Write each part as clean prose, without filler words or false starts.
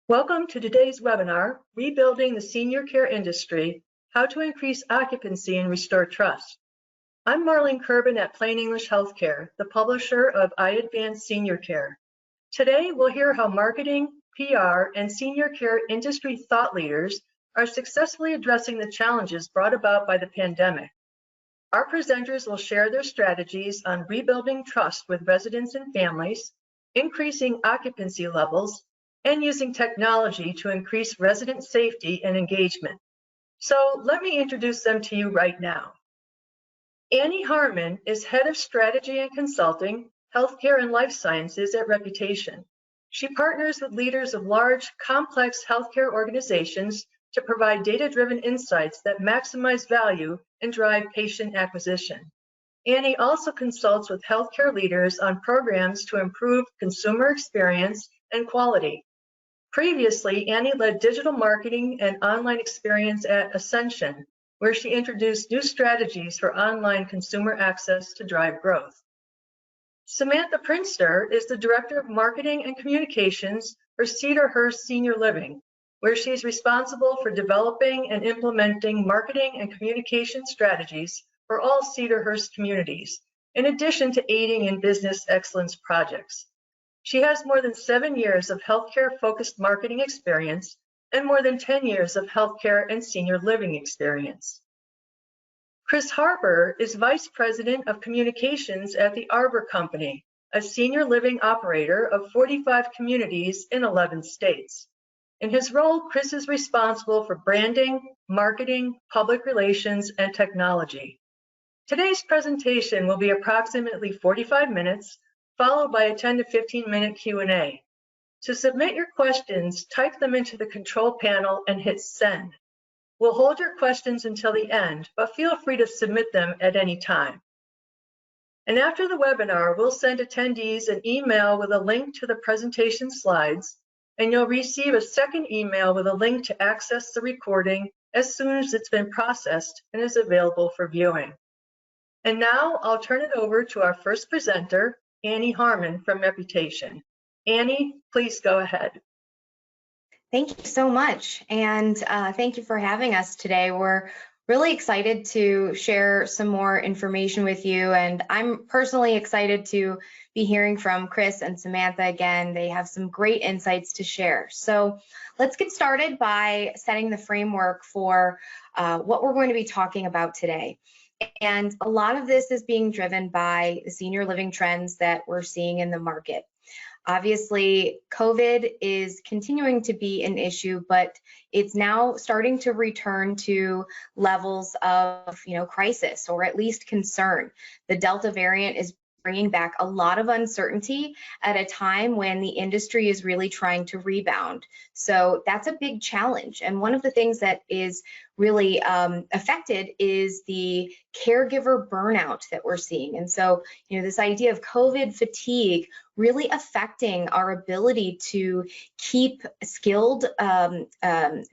Welcome to today's webinar, Rebuilding the Senior Care Industry, How to Increase Occupancy and Restore Trust. I'm Marlene Kerbin at Plain English Healthcare, the publisher of iAdvance Senior Care. Today, we'll hear how marketing, PR, and senior care industry thought leaders are successfully addressing the challenges brought about by the pandemic. Our presenters will share their strategies on rebuilding trust with residents and families, increasing occupancy levels, and using technology to increase resident safety and engagement. So let me introduce them to you right now. Annie Haarmann is Head of Strategy and Consulting, Healthcare and Life Sciences at Reputation. She partners with leaders of large, complex healthcare organizations to provide data-driven insights that maximize value and drive patient acquisition. Annie also consults with healthcare leaders on programs to improve consumer experience and quality. Previously, Annie led digital marketing and online experience at Ascension, where she introduced new strategies for online consumer access to drive growth. Samantha Prinster is the Director of Marketing and Communications for Cedarhurst Senior Living, where she is responsible for developing and implementing marketing and communication strategies for all Cedarhurst communities, in addition to aiding in business excellence projects. She has more than 7 years of healthcare-focused marketing experience and more than 10 years of healthcare and senior living experience. Chris Harper is Vice President of Communications at the Arbor Company, a senior living operator of 45 communities in 11 states. In his role, Chris is responsible for branding, marketing, public relations, and technology. Today's presentation will be approximately 45 minutes, followed by a 10 to 15-minute Q&A. To submit your questions, type them into the control panel and hit send. We'll hold your questions until the end, but feel free to submit them at any time. And after the webinar, we'll send attendees an email with a link to the presentation slides, and you'll receive a second email with a link to access the recording as soon as it's been processed and is available for viewing. And now I'll turn it over to our first presenter, Annie Haarmann from Reputation. Annie, please go ahead. Thank you so much, and thank you for having us today. We're really excited to share some more information with you, and I'm personally excited to be hearing from Chris and Samantha again. They have some great insights to share. So let's get started by setting the framework for what we're going to be talking about today. And a lot of this is being driven by the senior living trends that we're seeing in the market. Obviously, COVID is continuing to be an issue, but it's now starting to return to levels of, crisis or at least concern. The Delta variant is bringing back a lot of uncertainty at a time when the industry is really trying to rebound. So that's a big challenge. And one of the things that is really affected is the caregiver burnout that we're seeing. And so, this idea of COVID fatigue really affecting our ability to keep skilled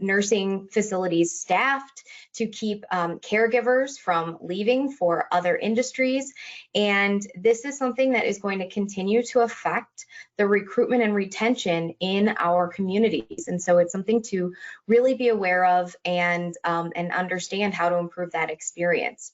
nursing facilities staffed, to keep caregivers from leaving for other industries. And this is something that is going to continue to affect the recruitment and retention in our communities. And so it's something to really be aware of and understand how to improve that experience.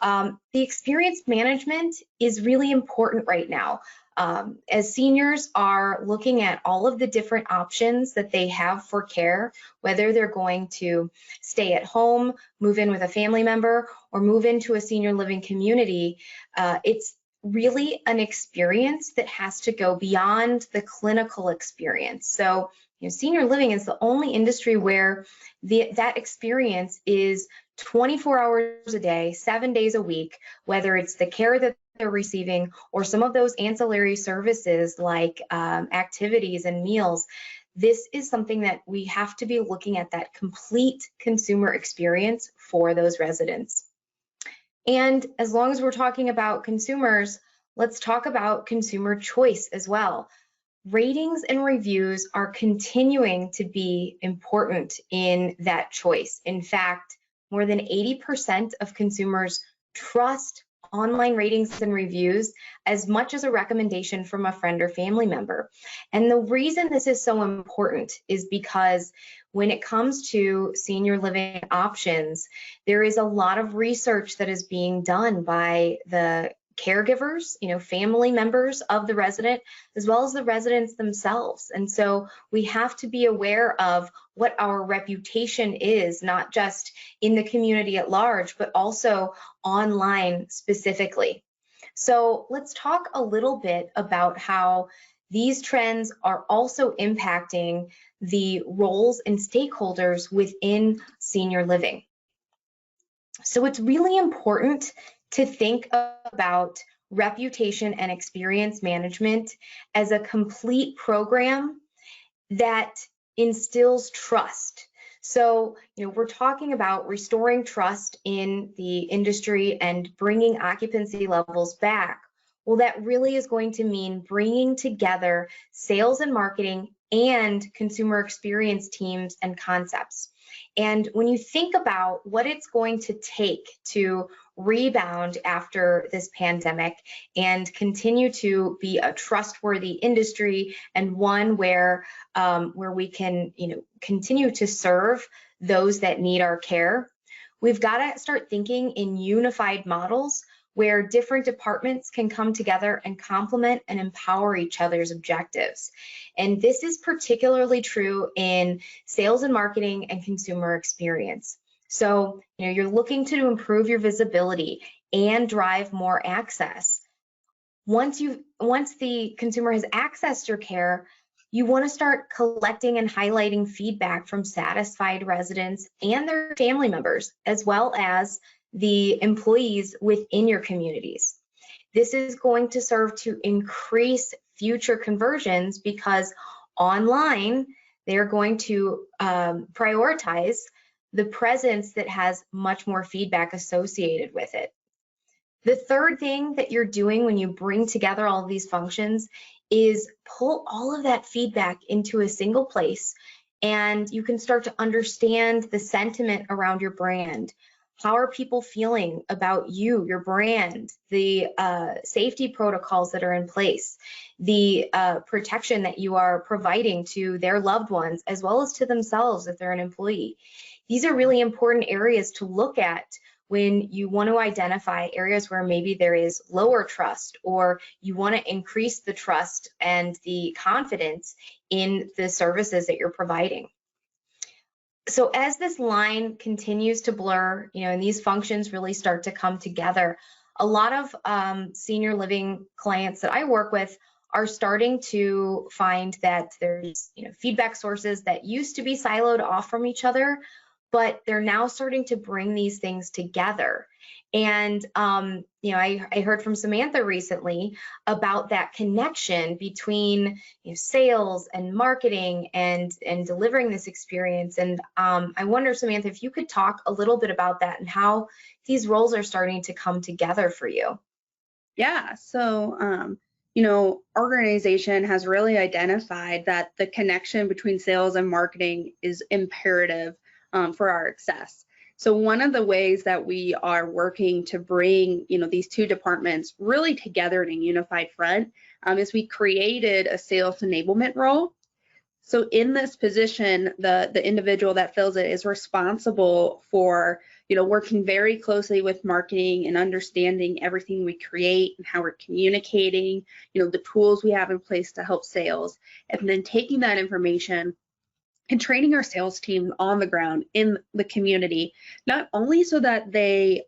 The experience management is really important right now. As seniors are looking at all of the different options that they have for care, whether they're going to stay at home, move in with a family member, or move into a senior living community, it's really an experience that has to go beyond the clinical experience. So, senior living is the only industry where that experience is 24 hours a day, 7 days a week, whether it's the care that they're receiving or some of those ancillary services like activities and meals. This is something that we have to be looking at, that complete consumer experience for those residents. And as long as we're talking about consumers, let's talk about consumer choice as well. Ratings and reviews are continuing to be important in that choice. In fact, more than 80% of consumers trust online ratings and reviews as much as a recommendation from a friend or family member. And the reason this is so important is because when it comes to senior living options, there is a lot of research that is being done by the caregivers, family members of the resident, as well as the residents themselves. And so we have to be aware of what our reputation is, not just in the community at large, but also online specifically. So let's talk a little bit about how these trends are also impacting the roles and stakeholders within senior living. So it's really important to think about reputation and experience management as a complete program that instills trust. So, we're talking about restoring trust in the industry and bringing occupancy levels back. Well, that really is going to mean bringing together sales and marketing and consumer experience teams and concepts. And when you think about what it's going to take to rebound after this pandemic and continue to be a trustworthy industry and one where we can, continue to serve those that need our care, we've got to start thinking in unified models where different departments can come together and complement and empower each other's objectives. And this is particularly true in sales and marketing and consumer experience. So, you're looking to improve your visibility and drive more access. Once the consumer has accessed your care, you want to start collecting and highlighting feedback from satisfied residents and their family members, as well as the employees within your communities. This is going to serve to increase future conversions because online, they're going to prioritize the presence that has much more feedback associated with it. The third thing that you're doing when you bring together all of these functions is pull all of that feedback into a single place, and you can start to understand the sentiment around your brand. How are people feeling about you, your brand, the safety protocols that are in place, the protection that you are providing to their loved ones, as well as to themselves if they're an employee. These are really important areas to look at when you want to identify areas where maybe there is lower trust, or you want to increase the trust and the confidence in the services that you're providing. So as this line continues to blur, and these functions really start to come together, a lot of senior living clients that I work with are starting to find that there's feedback sources that used to be siloed off from each other, but they're now starting to bring these things together. And I heard from Samantha recently about that connection between sales and marketing and delivering this experience. And I wonder, Samantha, if you could talk a little bit about that and how these roles are starting to come together for you. Yeah, so organization has really identified that the connection between sales and marketing is imperative for our success. So one of the ways that we are working to bring, these two departments really together in a unified front is we created a sales enablement role. So in this position, the individual that fills it is responsible for, working very closely with marketing and understanding everything we create and how we're communicating, the tools we have in place to help sales, and then taking that information and training our sales team on the ground in the community, not only so that they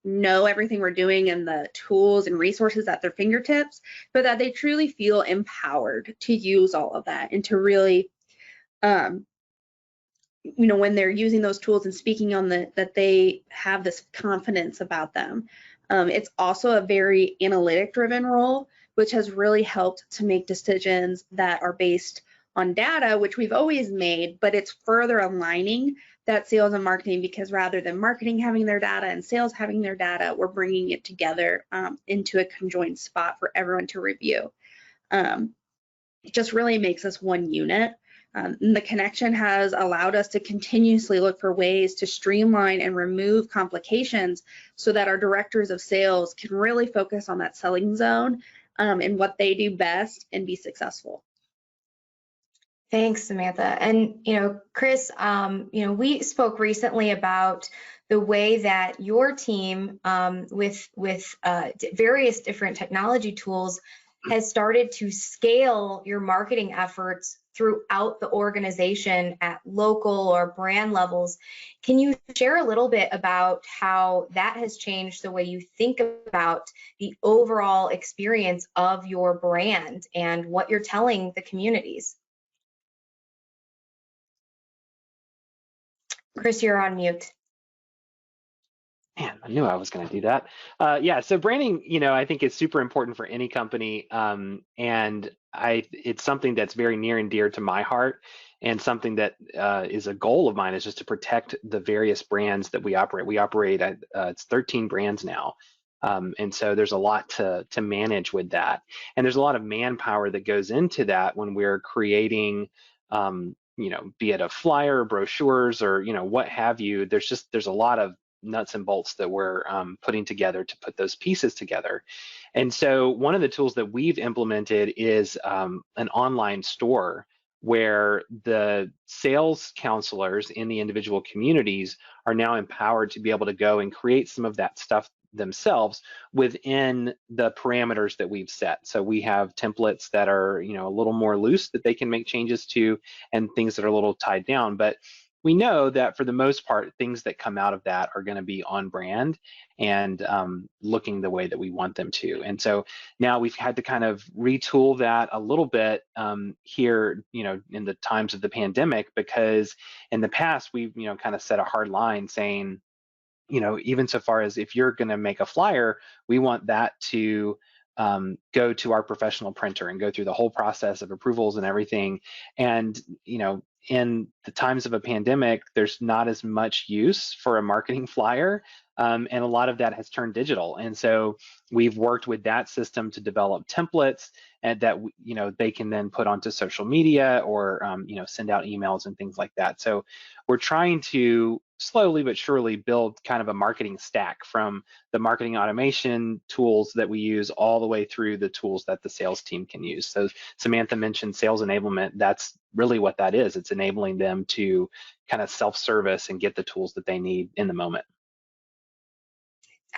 know everything we're doing and the tools and resources at their fingertips, but that they truly feel empowered to use all of that and to really, when they're using those tools and speaking on that they have this confidence about them. It's also a very analytic driven role, which has really helped to make decisions that are based on data, which we've always made, but it's further aligning that sales and marketing, because rather than marketing having their data and sales having their data, we're bringing it together into a conjoined spot for everyone to review. It just really makes us one unit. And the connection has allowed us to continuously look for ways to streamline and remove complications so that our directors of sales can really focus on that selling zone and what they do best and be successful. Thanks, Samantha. And, Chris, we spoke recently about the way that your team with various different technology tools has started to scale your marketing efforts throughout the organization at local or brand levels. Can you share a little bit about how that has changed the way you think about the overall experience of your brand and what you're telling the communities? Chris, you're on mute. Man, I knew I was going to do that. Yeah, so branding, I think is super important for any company, and it's something that's very near and dear to my heart, and something that is a goal of mine is just to protect the various brands that we operate. We operate at it's 13 brands now, and so there's a lot to manage with that, and there's a lot of manpower that goes into that when we're creating. Be it a flyer, brochures, or what have you. There's a lot of nuts and bolts that we're putting together to put those pieces together. And so one of the tools that we've implemented is an online store where the sales counselors in the individual communities are now empowered to be able to go and create some of that stuff themselves within the parameters that we've set. So we have templates that are, a little more loose that they can make changes to, and things that are a little tied down. But we know that for the most part, things that come out of that are going to be on brand and looking the way that we want them to. And so now we've had to kind of retool that a little bit here, in the times of the pandemic, because in the past we've, kind of set a hard line saying, even so far as if you're going to make a flyer, we want that to go to our professional printer and go through the whole process of approvals and everything. And, in the times of a pandemic, there's not as much use for a marketing flyer. And a lot of that has turned digital. And so we've worked with that system to develop templates and that, they can then put onto social media or, send out emails and things like that. So we're trying to slowly but surely build kind of a marketing stack from the marketing automation tools that we use all the way through the tools that the sales team can use. So Samantha mentioned sales enablement. That's really what that is. It's enabling them to kind of self-service and get the tools that they need in the moment.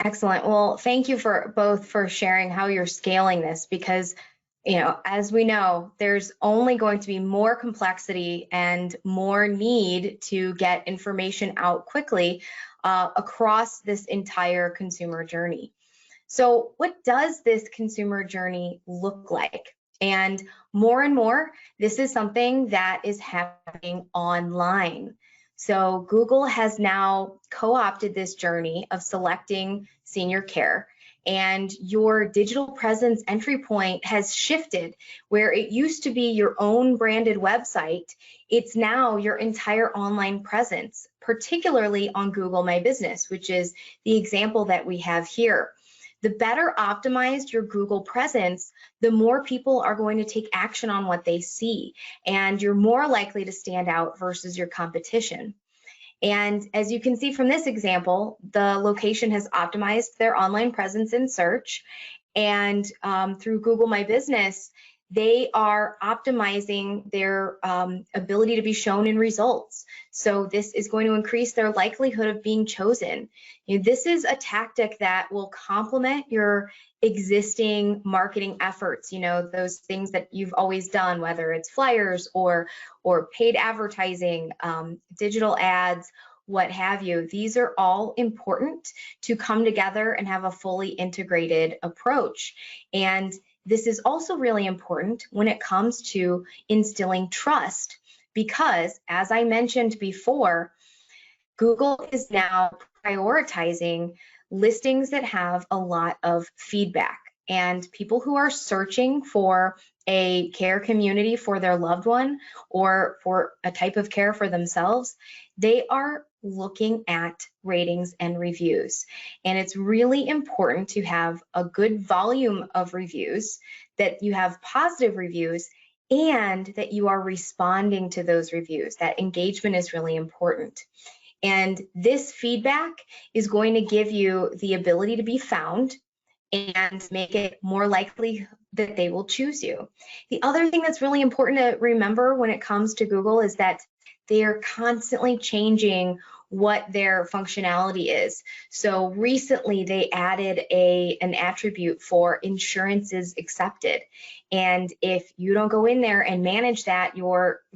Excellent. Well, thank you for sharing how you're scaling this, because as we know, there's only going to be more complexity and more need to get information out quickly across this entire consumer journey. So what does this consumer journey look like? And more, this is something that is happening online. So Google has now co-opted this journey of selecting senior care, and your digital presence entry point has shifted. Where it used to be your own branded website, it's now your entire online presence, particularly on Google My Business, which is the example that we have here. The better optimized your Google presence, the more people are going to take action on what they see, and you're more likely to stand out versus your competition. And as you can see from this example, the location has optimized their online presence in search, and through Google My Business, they are optimizing their ability to be shown in results. So this is going to increase their likelihood of being chosen. This is a tactic that will complement your existing marketing efforts, those things that you've always done, whether it's flyers or paid advertising, digital ads, what have you. These are all important to come together and have a fully integrated approach. And this is also really important when it comes to instilling trust, because as I mentioned before, Google is now prioritizing listings that have a lot of feedback, and people who are searching for a care community for their loved one or for a type of care for themselves, they are looking at ratings and reviews. And it's really important to have a good volume of reviews, that you have positive reviews and that you are responding to those reviews. That engagement is really important. And this feedback is going to give you the ability to be found and make it more likely that they will choose you. The other thing that's really important to remember when it comes to Google is that they are constantly changing what their functionality is. So recently they added an attribute for insurances accepted. And if you don't go in there and manage that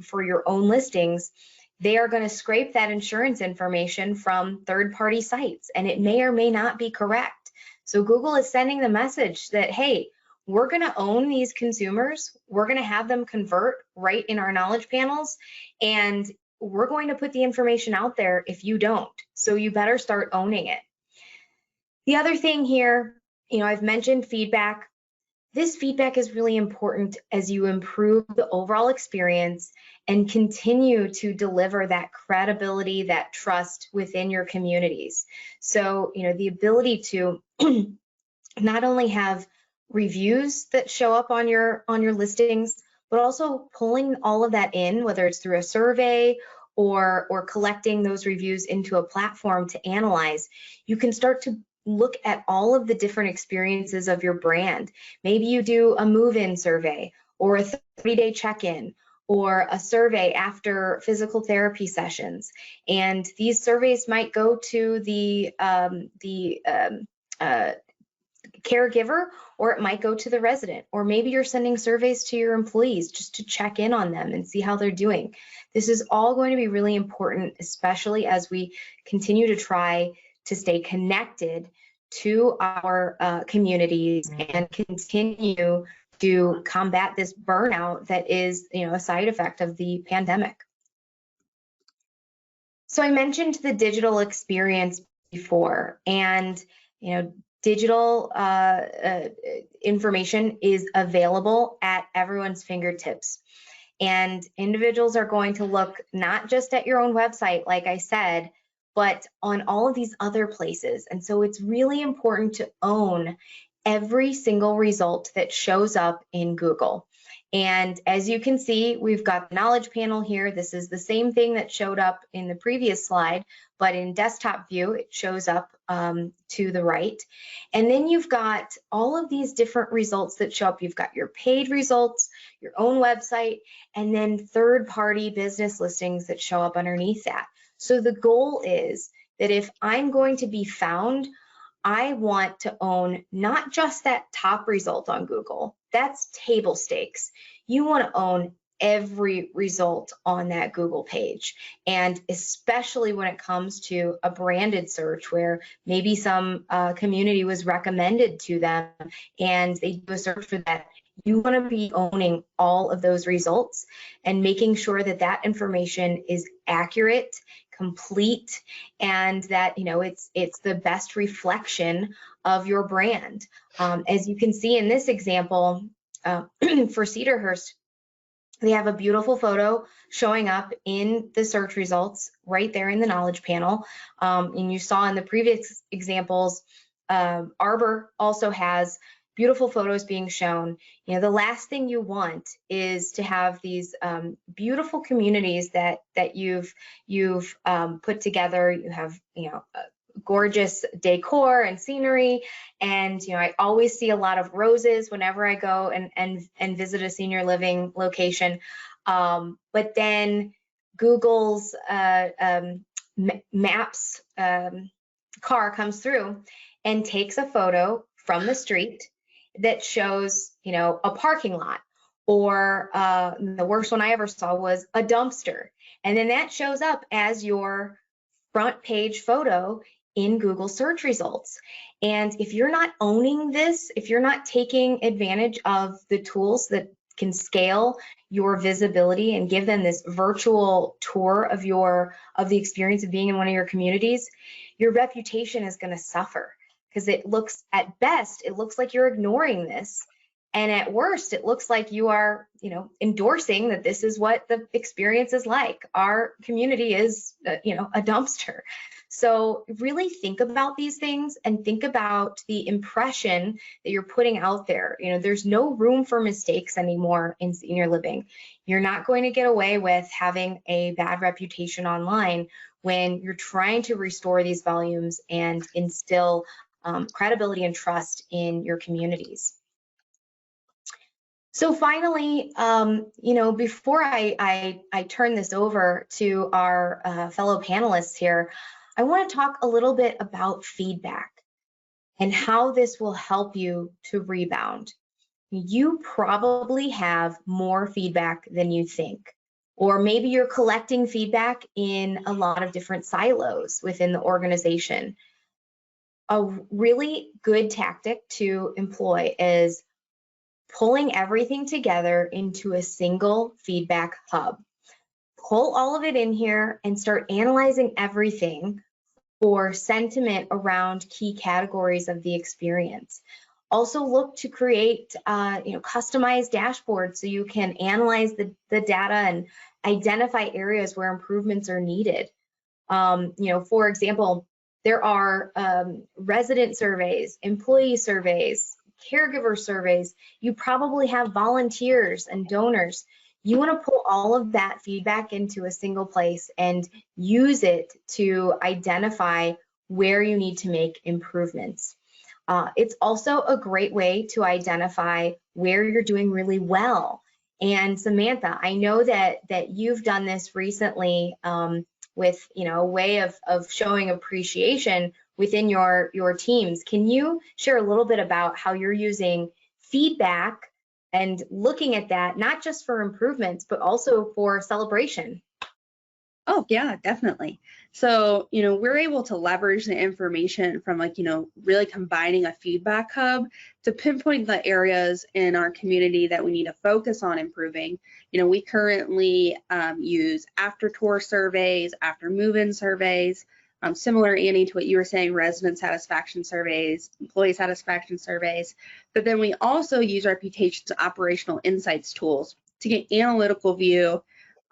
for your own listings, they are going to scrape that insurance information from third-party sites, and it may or may not be correct. So Google is sending the message that, hey, we're going to own these consumers. We're going to have them convert right in our knowledge panels, and we're going to put the information out there if you don't. So you better start owning it. The other thing here, I've mentioned feedback. This feedback is really important as you improve the overall experience and continue to deliver that credibility, that trust within your communities. So, the ability to not only have reviews that show up on your listings, but also pulling all of that in, whether it's through a survey or collecting those reviews into a platform to analyze. You can start to look at all of the different experiences of your brand. Maybe you do a move-in survey or a 30-day check-in or a survey after physical therapy sessions. And these surveys might go to the caregiver, or it might go to the resident, or maybe you're sending surveys to your employees just to check in on them and see how they're doing. This is all going to be really important, especially as we continue to try to stay connected to our communities and continue to combat this burnout that is, a side effect of the pandemic. So I mentioned the digital experience before, and digital information is available at everyone's fingertips. And individuals are going to look not just at your own website, like I said, but on all of these other places. And so it's really important to own every single result that shows up in Google. And as you can see, we've got the knowledge panel here. This is the same thing that showed up in the previous slide, but in desktop view, it shows up to the right. And then you've got all of these different results that show up. You've got your paid results, your own website, and then third-party business listings that show up underneath that. So the goal is that if I'm going to be found, I want to own not just that top result on Google. That's table stakes. You want to own every result on that Google page. And especially when it comes to a branded search where maybe some community was recommended to them and they do a search for that, you want to be owning all of those results and making sure that that information is accurate, complete, and that it's the best reflection of your brand. As you can see in this example, for Cedarhurst, they have a beautiful photo showing up in the search results right there in the knowledge panel. And you saw in the previous examples, Arbor also has beautiful photos being shown. The last thing you want is to have these beautiful communities that you've put together. You have gorgeous decor and scenery, and I always see a lot of roses whenever I go and visit a senior living location. But then Google's Maps car comes through and takes a photo from the street that shows, a parking lot, or the worst one I ever saw was a dumpster. And then that shows up as your front page photo in Google search results. And if you're not owning this, if you're not taking advantage of the tools that can scale your visibility and give them this virtual tour of the experience of being in one of your communities, your reputation is going to suffer. Because it looks, at best, it looks like you're ignoring this. And at worst, it looks like you are, endorsing that this is what the experience is like. Our community is, a dumpster. So really think about these things and think about the impression that you're putting out there. There's no room for mistakes anymore in senior living. You're not going to get away with having a bad reputation online when you're trying to restore these volumes and instill credibility and trust in your communities. So finally, before I turn this over to our fellow panelists here, I want to talk a little bit about feedback and how this will help you to rebound. You probably have more feedback than you think, or maybe you're collecting feedback in a lot of different silos within the organization. A really good tactic to employ is pulling everything together into a single feedback hub. Pull all of it in here and start analyzing everything for sentiment around key categories of the experience. Also look to create customized dashboards so you can analyze the data and identify areas where improvements are needed. For example, there are resident surveys, employee surveys, caregiver surveys. You probably have volunteers and donors. You want to pull all of that feedback into a single place and use it to identify where you need to make improvements. It's also a great way to identify where you're doing really well. And Samantha, I know that you've done this recently with a way of showing appreciation within your teams. Can you share a little bit about how you're using feedback and looking at that, not just for improvements, but also for celebration? Oh, yeah, definitely. So, we're able to leverage the information from really combining a feedback hub to pinpoint the areas in our community that we need to focus on improving. We currently use after tour surveys, after move-in surveys, similar, Annie, to what you were saying, resident satisfaction surveys, employee satisfaction surveys. But then we also use Reputation's operational insights tools to get analytical view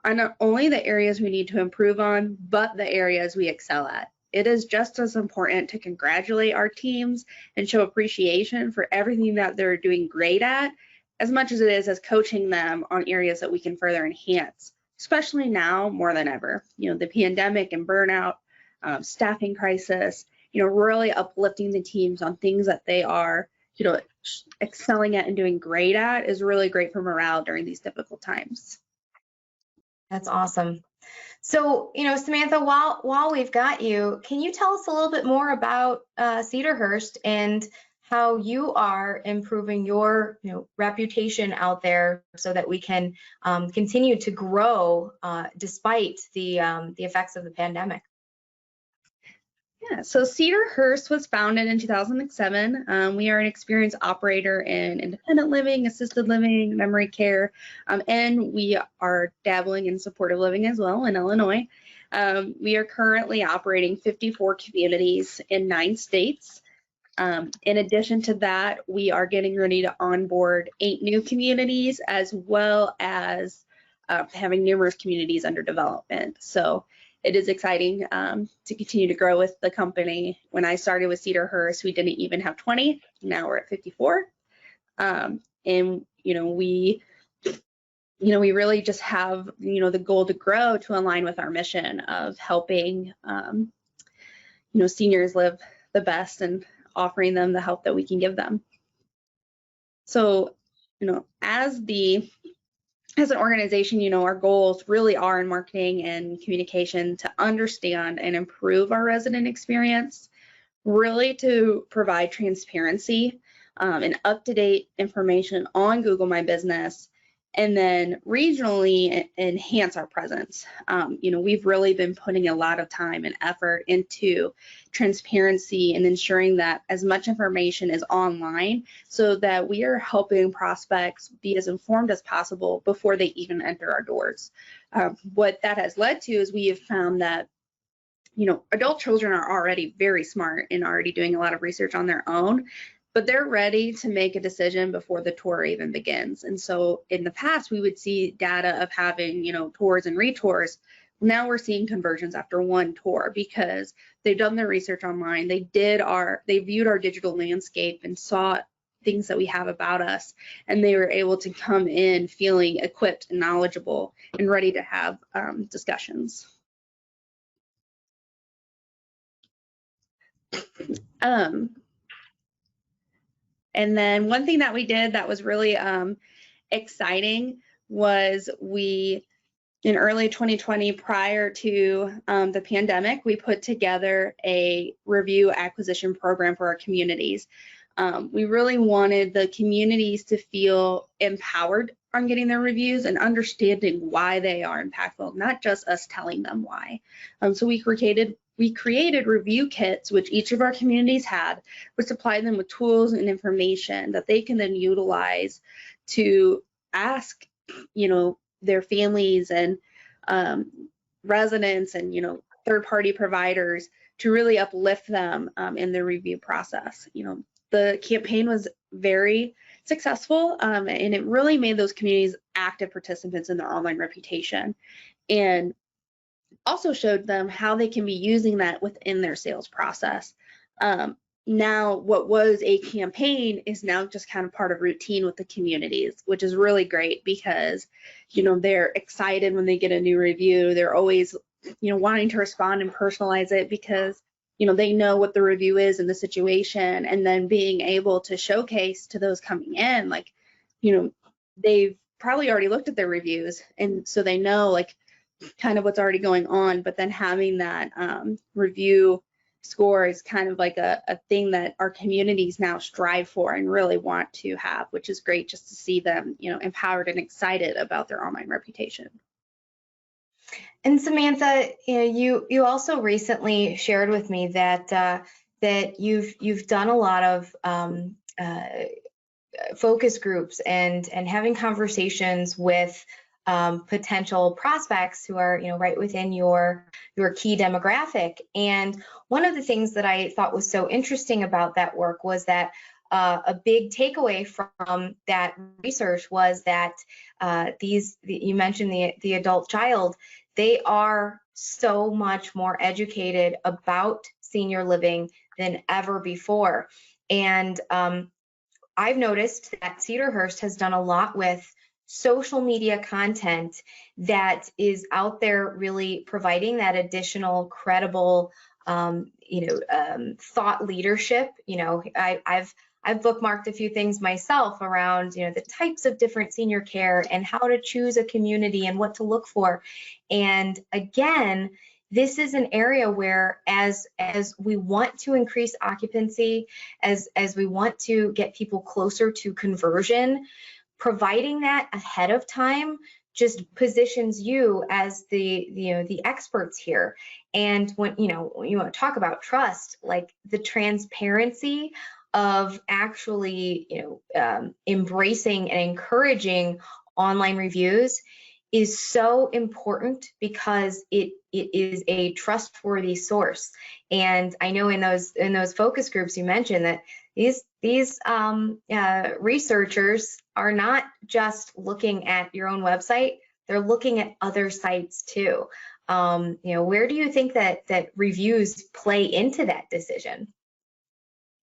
on not only the areas we need to improve on, but the areas we excel at. It is just as important to congratulate our teams and show appreciation for everything that they're doing great at, as much as it is as coaching them on areas that we can further enhance, especially now more than ever. The pandemic and burnout, staffing crisis, really uplifting the teams on things that they are, excelling at and doing great at is really great for morale during these difficult times. That's awesome. So, Samantha, while we've got you, can you tell us a little bit more about Cedarhurst and how you are improving your reputation out there so that we can continue to grow despite the effects of the pandemic? Yeah, so Cedarhurst was founded in 2007. We are an experienced operator in independent living, assisted living, memory care, and we are dabbling in supportive living as well in Illinois. We are currently operating 54 communities in 9 states. In addition to that, we are getting ready to onboard 8 new communities, as well as having numerous communities under development. So it is exciting to continue to grow with the company. When I started with Cedarhurst, we didn't even have 20. Now we're at 54. And we really just have the goal to grow to align with our mission of helping seniors live the best and offering them the help that we can give them. So as an organization, our goals really are in marketing and communication to understand and improve our resident experience, really to provide transparency and up-to-date information on Google My Business, and then regionally enhance our presence. We've really been putting a lot of time and effort into transparency and ensuring that as much information is online so that we are helping prospects be as informed as possible before they even enter our doors. What that has led to is we have found that adult children are already very smart and already doing a lot of research on their own. but they're ready to make a decision before the tour even begins. And so in the past, we would see data of having, tours and retours. Now we're seeing conversions after one tour because they've done their research online. They viewed our digital landscape and saw things that we have about us, and they were able to come in feeling equipped and knowledgeable and ready to have discussions. And then one thing that we did that was really exciting was in early 2020, prior to the pandemic, we put together a review acquisition program for our communities. We really wanted the communities to feel empowered on getting their reviews and understanding why they are impactful, not just us telling them why. So we created review kits, which each of our communities had, which supplied them with tools and information that they can then utilize to ask, their families and residents and, third-party providers to really uplift them in the review process. The campaign was very successful, and it really made those communities active participants in their online reputation, and also showed them how they can be using that within their sales process. Now, what was a campaign is now just kind of part of routine with the communities, which is really great because, they're excited when they get a new review. They're always, wanting to respond and personalize it because, they know what the review is in the situation, and then being able to showcase to those coming in, like, they've probably already looked at their reviews, and so they know, kind of what's already going on, but then having that review score is kind of like a thing that our communities now strive for and really want to have, which is great just to see them, empowered and excited about their online reputation. And Samantha, you also recently shared with me that you've done a lot of focus groups and having conversations with potential prospects who are right within your key demographic. And one of the things that I thought was so interesting about that work was that a big takeaway from that research was that you mentioned the adult child, they are so much more educated about senior living than ever before. And I've noticed that Cedarhurst has done a lot with social media content that is out there really providing that additional credible thought leadership. I've bookmarked a few things myself around the types of different senior care and how to choose a community and what to look for. And again, this is an area where as we want to increase occupancy, as we want to get people closer to conversion, providing that ahead of time just positions you as the experts here. And when you want to talk about trust, like the transparency of actually embracing and encouraging online reviews is so important because it is a trustworthy source. And I know in those focus groups you mentioned that these researchers are not just looking at your own website, they're looking at other sites too. Where do you think that reviews play into that decision?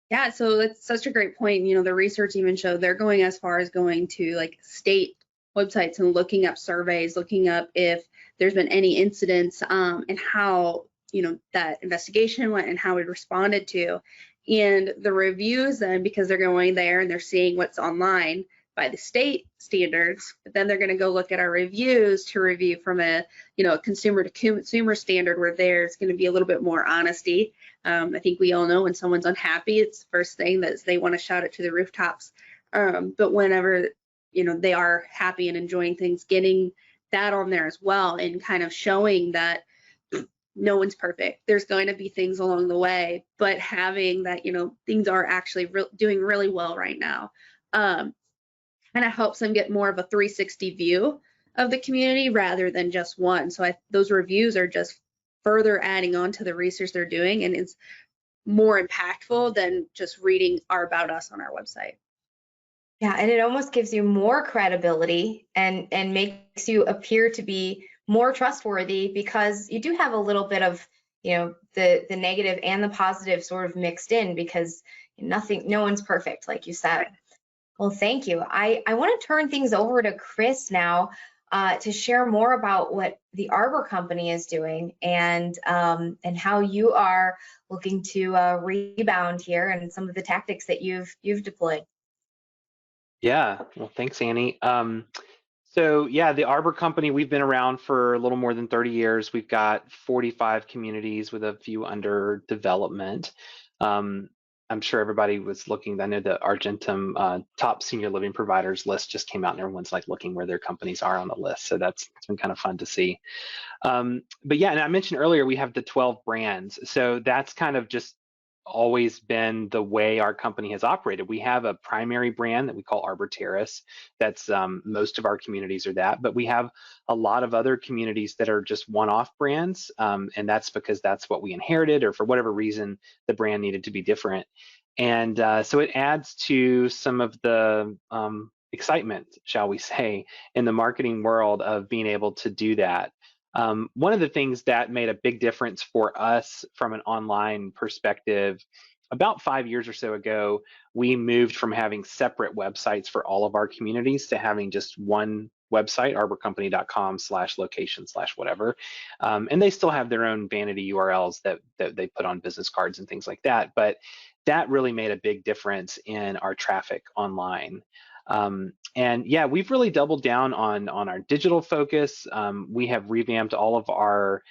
Yeah, so that's such a great point. The research even showed they're going as far as going to state websites and looking up surveys, looking up if there's been any incidents and how that investigation went and how it responded to. And the reviews then, because they're going there and they're seeing what's online by the state standards, but then they're going to go look at our reviews to review from a consumer to consumer standard where there's going to be a little bit more honesty. I think we all know when someone's unhappy, it's the first thing that they want to shout it to the rooftops. But whenever they are happy and enjoying things, getting that on there as well and kind of showing that no one's perfect. There's going to be things along the way, but having that, things are actually doing really well right now. And it helps them get more of a 360 view of the community rather than just one. So those reviews are just further adding on to the research they're doing, and it's more impactful than just reading About Us on our website. Yeah, and it almost gives you more credibility and makes you appear to be more trustworthy, because you do have a little bit of, the negative and the positive sort of mixed in, because no one's perfect, like you said. Well, thank you. I want to turn things over to Chris now to share more about what the Arbor Company is doing and how you are looking to rebound here, and some of the tactics that you've deployed. Yeah, well, thanks, Annie. So yeah, the Arbor Company, we've been around for a little more than 30 years. We've got 45 communities with a few under development. I'm sure everybody was looking. I know the Argentum top senior living providers list just came out, and everyone's like looking where their companies are on the list. So it's been kind of fun to see. But yeah, and I mentioned earlier we have the 12 brands. So that's kind of just always been the way our company has operated. We have a primary brand that we call Arbor Terrace. That's most of our communities are that, but we have a lot of other communities that are just one-off brands, and that's because that's what we inherited, or for whatever reason the brand needed to be different. And so it adds to some of the excitement, shall we say, in the marketing world of being able to do that. One of the things that made a big difference for us from an online perspective, about 5 years or so ago, we moved from having separate websites for all of our communities to having just one website, arborcompany.com/location/whatever. And they still have their own vanity URLs that they put on business cards and things like that. But that really made a big difference in our traffic online. And yeah, we've really doubled down on our digital focus. We have revamped all of our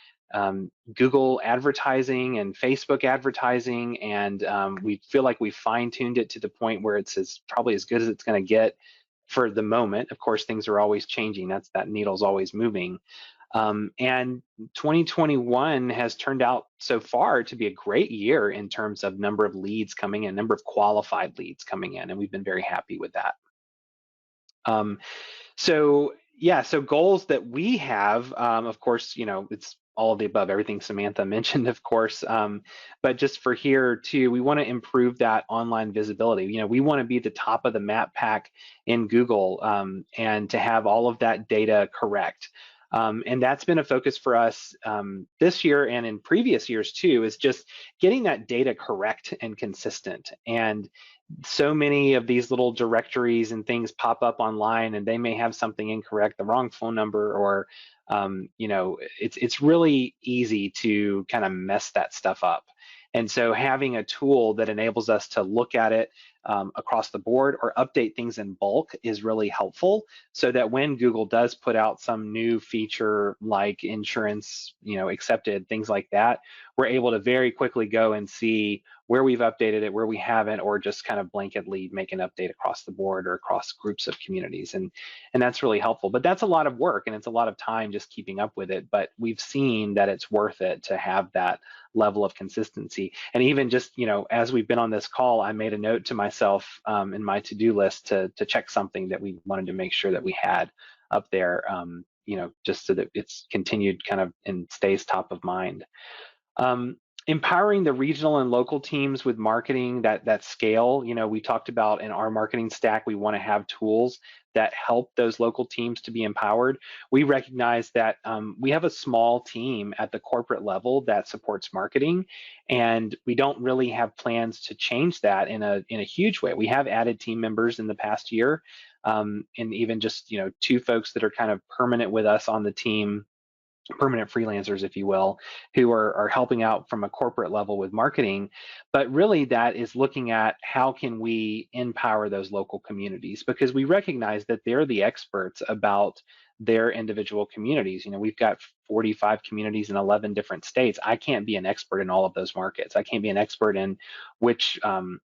Google advertising and Facebook advertising, and we feel like we fine-tuned it to the point where it's probably as good as it's going to get for the moment. Of course, things are always changing. That needle's always moving. And 2021 has turned out so far to be a great year in terms of number of leads coming in, number of qualified leads coming in, and we've been very happy with that. So goals that we have, of course, it's all of the above, everything Samantha mentioned, of course, but just for here too, we want to improve that online visibility. We want to be at the top of the map pack in Google, and to have all of that data correct. And that's been a focus for us this year and in previous years too, is just getting that data correct and consistent. And so many of these little directories and things pop up online, and they may have something incorrect, the wrong phone number, or it's really easy to kind of mess that stuff up. And so having a tool that enables us to look at it across the board or update things in bulk is really helpful, so that when Google does put out some new feature like insurance, accepted, things like that, we're able to very quickly go and see where we've updated it, where we haven't, or just kind of blanketly make an update across the board or across groups of communities. And that's really helpful. But that's a lot of work, and it's a lot of time just keeping up with it. But we've seen that it's worth it to have that level of consistency. And even just, as we've been on this call, I made a note to myself in my to-do list to check something that we wanted to make sure that we had up there, just so that it's continued kind of and stays top of mind. Empowering the regional and local teams with marketing that scale. We talked about in our marketing stack, we want to have tools that help those local teams to be empowered. We recognize that we have a small team at the corporate level that supports marketing, and we don't really have plans to change that in a huge way. We have added team members in the past year, and even just 2 folks that are kind of permanent with us on the team, permanent freelancers, if you will, who are helping out from a corporate level with marketing. But really that is looking at how can we empower those local communities, because we recognize that they're the experts about their individual communities. We've got 45 communities in 11 different states. I can't be an expert in all of those markets. I can't be an expert in which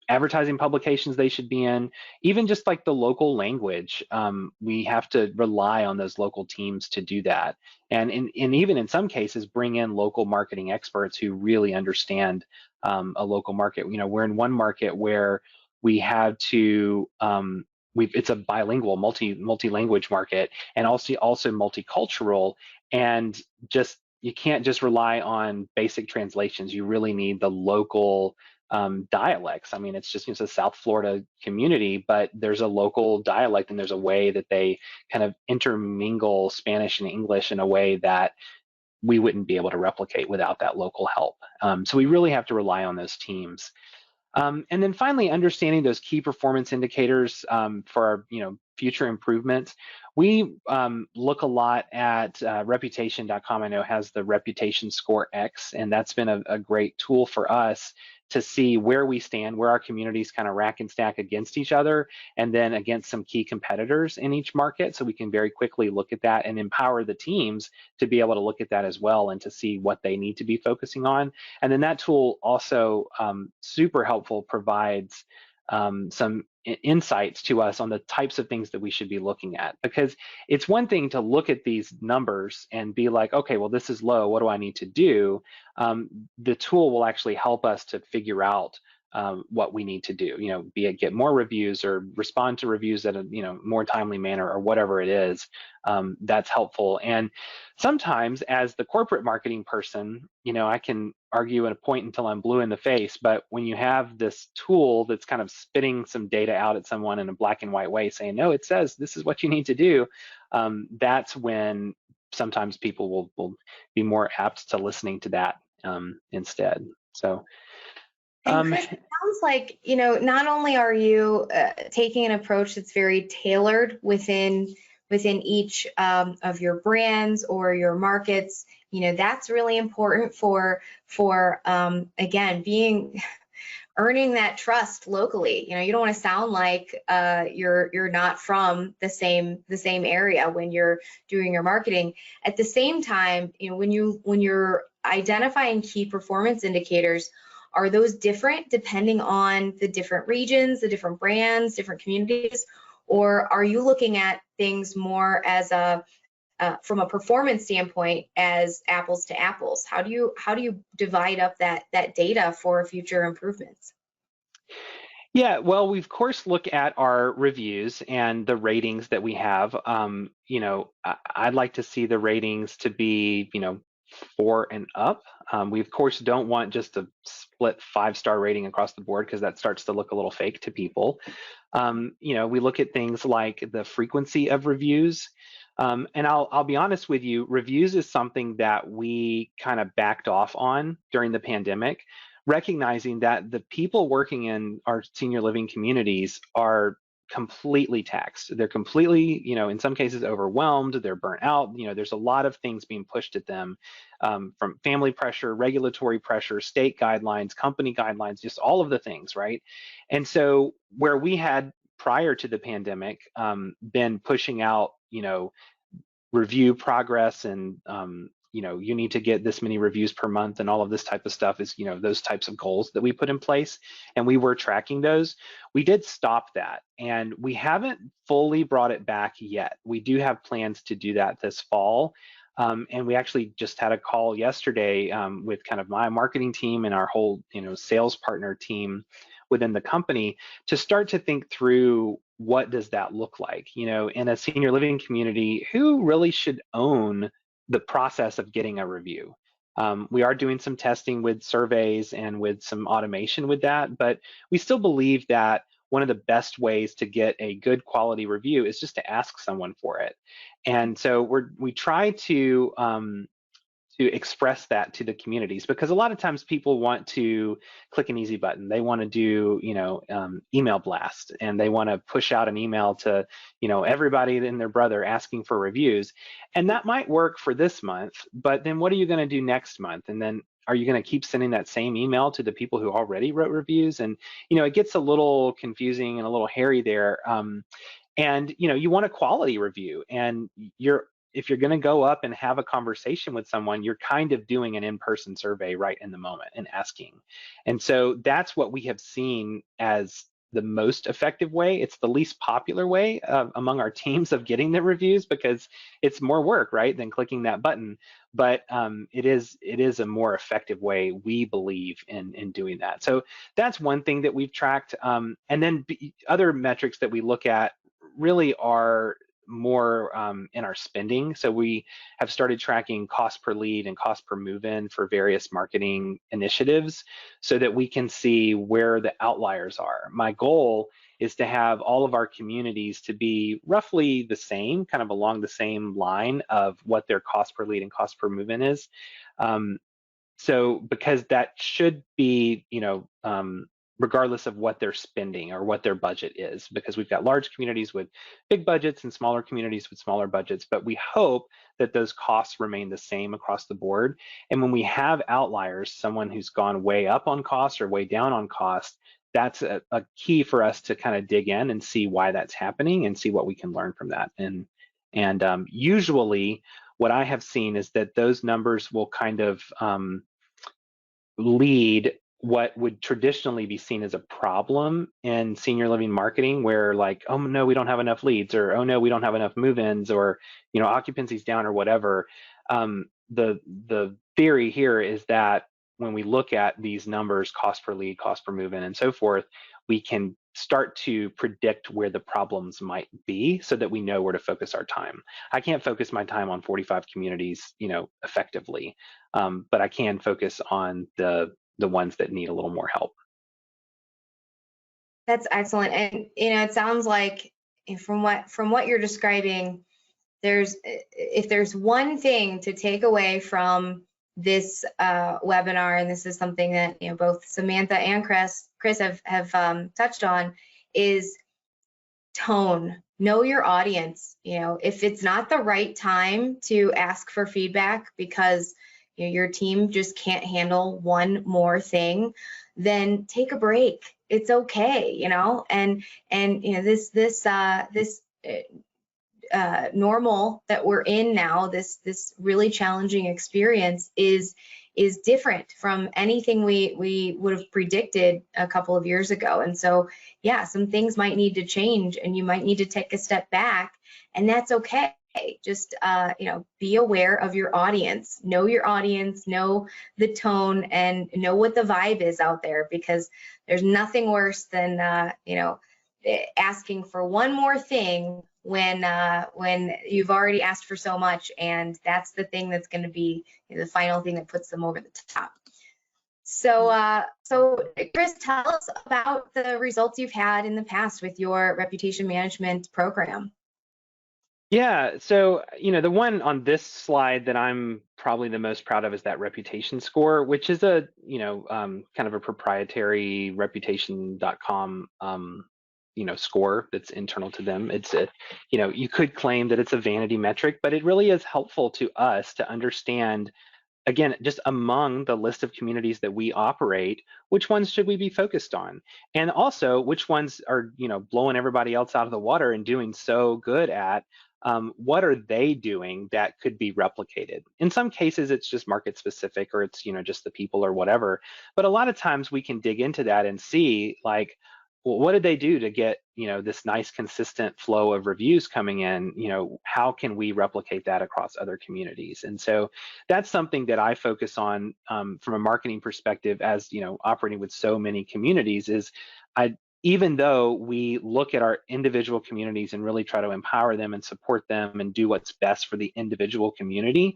advertising publications they should be in, even just like the local language. We have to rely on those local teams to do that. And even in some cases, bring in local marketing experts who really understand a local market. We're in one market where we had to, it's a bilingual, multi-language market, and also multicultural, and just you can't just rely on basic translations. You really need the local dialects. I mean, it's a South Florida community, but there's a local dialect and there's a way that they kind of intermingle Spanish and English in a way that we wouldn't be able to replicate without that local help. So we really have to rely on those teams. And then finally, understanding those key performance indicators for our future improvements. We look a lot at reputation.com. I know has the Reputation Score X, and that's been a great tool for us to see where we stand, where our communities kind of rack and stack against each other, and then against some key competitors in each market. So we can very quickly look at that and empower the teams to be able to look at that as well and to see what they need to be focusing on. And then that tool also super helpful, provides some insights to us on the types of things that we should be looking at, because it's one thing to look at these numbers and be like, okay, well, this is low, what do I need to do? The tool will actually help us to figure out what we need to do, be it get more reviews or respond to reviews in a more timely manner or whatever it is. That's helpful. And sometimes as the corporate marketing person, I can argue and point until I'm blue in the face, but when you have this tool that's kind of spitting some data out at someone in a black and white way saying, no, it says this is what you need to do, that's when sometimes people will be more apt to listening to that instead. So and Chris, it sounds like, not only are you taking an approach that's very tailored within each of your brands or your markets, that's really important for again, earning that trust locally. You don't want to sound like you're not from the same area when you're doing your marketing. At the same time, when you're identifying key performance indicators, are those different depending on the different regions, the different brands, different communities, or are you looking at things more as from a performance standpoint as apples to apples? How do you divide up that data for future improvements? Yeah, well, we of course look at our reviews and the ratings that we have. I'd like to see the ratings to be, 4 and up. We of course don't want just a split 5-star rating across the board, because that starts to look a little fake to people. We look at things like the frequency of reviews. And I'll be honest with you, reviews is something that we kind of backed off on during the pandemic, recognizing that the people working in our senior living communities are completely taxed. They're completely, in some cases overwhelmed, they're burnt out. There's a lot of things being pushed at them from family pressure, regulatory pressure, state guidelines, company guidelines, just all of the things, right? And so where we had prior to the pandemic been pushing out, review progress and you need to get this many reviews per month and all of this type of stuff is, those types of goals that we put in place, and we were tracking those. We did stop that, and we haven't fully brought it back yet. We do have plans to do that this fall. And we actually just had a call yesterday with kind of my marketing team and our whole, sales partner team within the company to start to think through what does that look like, in a senior living community, who really should own the process of getting a review. We are doing some testing with surveys and with some automation with that, but we still believe that one of the best ways to get a good quality review is just to ask someone for it. And so we try to express that to the communities, because a lot of times people want to click an easy button. They want to do, email blast, and they want to push out an email to, everybody and their brother asking for reviews. And that might work for this month, but then what are you going to do next month? And then are you going to keep sending that same email to the people who already wrote reviews? And, it gets a little confusing and a little hairy there. And, you want a quality review, and if you're going to go up and have a conversation with someone, you're kind of doing an in-person survey right in the moment and asking. And so that's what we have seen as the most effective way. It's the least popular way among our teams of getting the reviews, because it's more work, right, than clicking that button. But it is a more effective way, we believe, in doing that. So that's one thing that we've tracked. And then other metrics that we look at really are more in our spending. So we have started tracking cost per lead and cost per move-in for various marketing initiatives so that we can see where the outliers are. My goal is to have all of our communities to be roughly the same, kind of along the same line of what their cost per lead and cost per move-in is. So because that should be, regardless of what they're spending or what their budget is, because we've got large communities with big budgets and smaller communities with smaller budgets, but we hope that those costs remain the same across the board. And when we have outliers, someone who's gone way up on cost or way down on cost, that's a key for us to kind of dig in and see why that's happening and see what we can learn from that. And usually what I have seen is that those numbers will kind of lead what would traditionally be seen as a problem in senior living marketing, where like, oh no, we don't have enough leads, or oh no, we don't have enough move-ins, or occupancy's down or whatever. The theory here is that when we look at these numbers, cost per lead, cost per move-in, and so forth, we can start to predict where the problems might be so that we know where to focus our time. I can't focus my time on 45 communities, effectively, but I can focus on the ones that need a little more help. That's excellent. And it sounds like from what you're describing, if there's one thing to take away from this webinar, and this is something that both Samantha and Chris have touched on, is tone. Know your audience. If it's not the right time to ask for feedback because your team just can't handle one more thing, then take a break. It's okay, and this normal that we're in now, this really challenging experience is different from anything we would have predicted a couple of years ago. And so, yeah, some things might need to change, and you might need to take a step back, and that's okay. Just be aware of your audience, know your audience, know the tone, and know what the vibe is out there, because there's nothing worse than asking for one more thing when you've already asked for so much, and that's the thing that's going to be the final thing that puts them over the top. So Chris, tell us about the results you've had in the past with your reputation management program. Yeah, so the one on this slide that I'm probably the most proud of is that reputation score, which is a kind of a proprietary reputation.com score that's internal to them. It's you could claim that it's a vanity metric, but it really is helpful to us to understand, again, just among the list of communities that we operate, which ones should we be focused on, and also which ones are blowing everybody else out of the water and doing so good at. What are they doing that could be replicated? In some cases, it's just market specific, or it's just the people or whatever. But a lot of times we can dig into that and see, like, well, what did they do to get this nice consistent flow of reviews coming in? How can we replicate that across other communities? And so that's something that I focus on from a marketing perspective, as operating with so many communities. Is even though we look at our individual communities and really try to empower them and support them and do what's best for the individual community,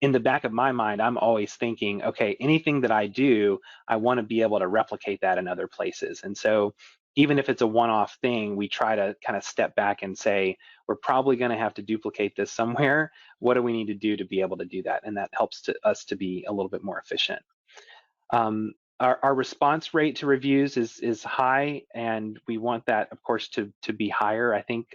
in the back of my mind, I'm always thinking, okay, anything that I do, I want to be able to replicate that in other places. And so even if it's a one-off thing, we try to kind of step back and say, we're probably going to have to duplicate this somewhere. What do we need to do to be able to do that? And that helps us to be a little bit more efficient. Our response rate to reviews is high, and we want that, of course, to be higher. I think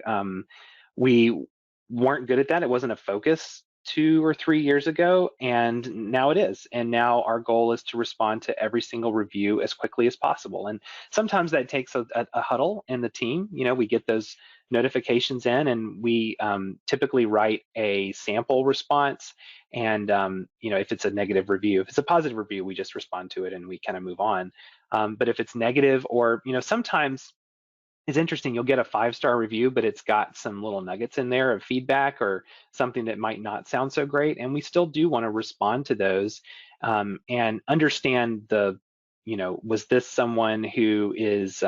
we weren't good at that. It wasn't a focus 2 or 3 years ago, and now it is. And now our goal is to respond to every single review as quickly as possible. And sometimes that takes a huddle in the team. We get those notifications in, and we typically write a sample response. And if it's a negative review, if it's a positive review, we just respond to it and we kind of move on. But if it's negative, or sometimes it's interesting, you'll get a 5-star review, but it's got some little nuggets in there of feedback or something that might not sound so great, and we still do want to respond to those and understand was this someone who is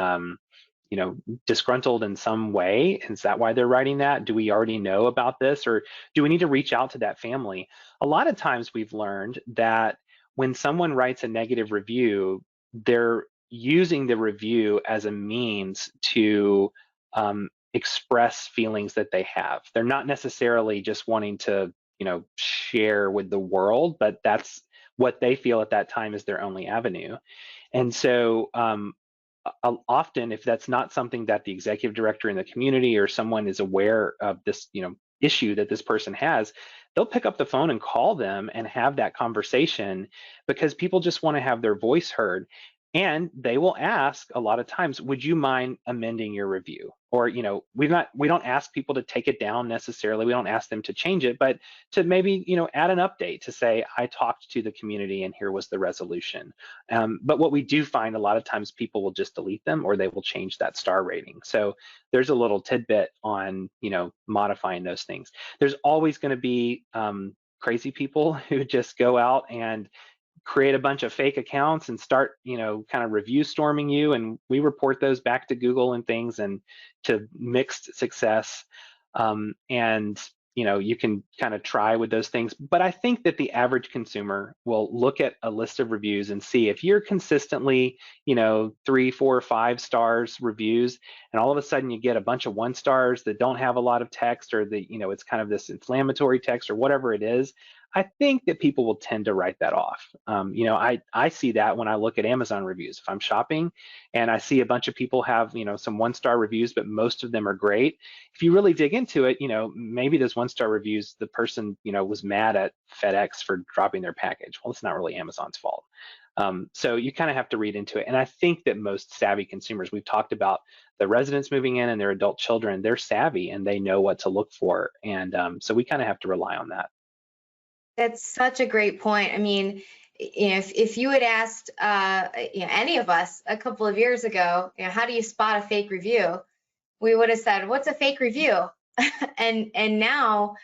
disgruntled in some way? Is that why they're writing that? Do we already know about this, or do we need to reach out to that family? A lot of times we've learned that when someone writes a negative review, they're using the review as a means to express feelings that they have. They're not necessarily just wanting to, share with the world, but that's what they feel at that time is their only avenue. And so often, if that's not something that the executive director in the community or someone is aware of this, issue that this person has, they'll pick up the phone and call them and have that conversation, because people just want to have their voice heard. And they will ask a lot of times, would you mind amending your review? Or, we don't ask people to take it down necessarily. We don't ask them to change it, but to maybe, add an update to say, I talked to the community and here was the resolution. But what we do find a lot of times, people will just delete them or they will change that star rating. So there's a little tidbit on, modifying those things. There's always going to be crazy people who just go out and create a bunch of fake accounts and start, kind of review storming you. And we report those back to Google and things, and to mixed success. And, you can kind of try with those things. But I think that the average consumer will look at a list of reviews and see if you're consistently, 3, 4, 5 stars reviews, and all of a sudden you get a bunch of 1 stars that don't have a lot of text, or the, it's kind of this inflammatory text or whatever it is. I think that people will tend to write that off. I see that when I look at Amazon reviews. If I'm shopping and I see a bunch of people have, some 1-star reviews, but most of them are great. If you really dig into it, maybe those 1-star reviews, the person, was mad at FedEx for dropping their package. Well, it's not really Amazon's fault. So you kind of have to read into it. And I think that most savvy consumers, we've talked about the residents moving in and their adult children, they're savvy and they know what to look for. And so we kind of have to rely on that. That's such a great point. I mean, if you had asked any of us a couple of years ago, how do you spot a fake review? We would have said, what's a fake review? and now,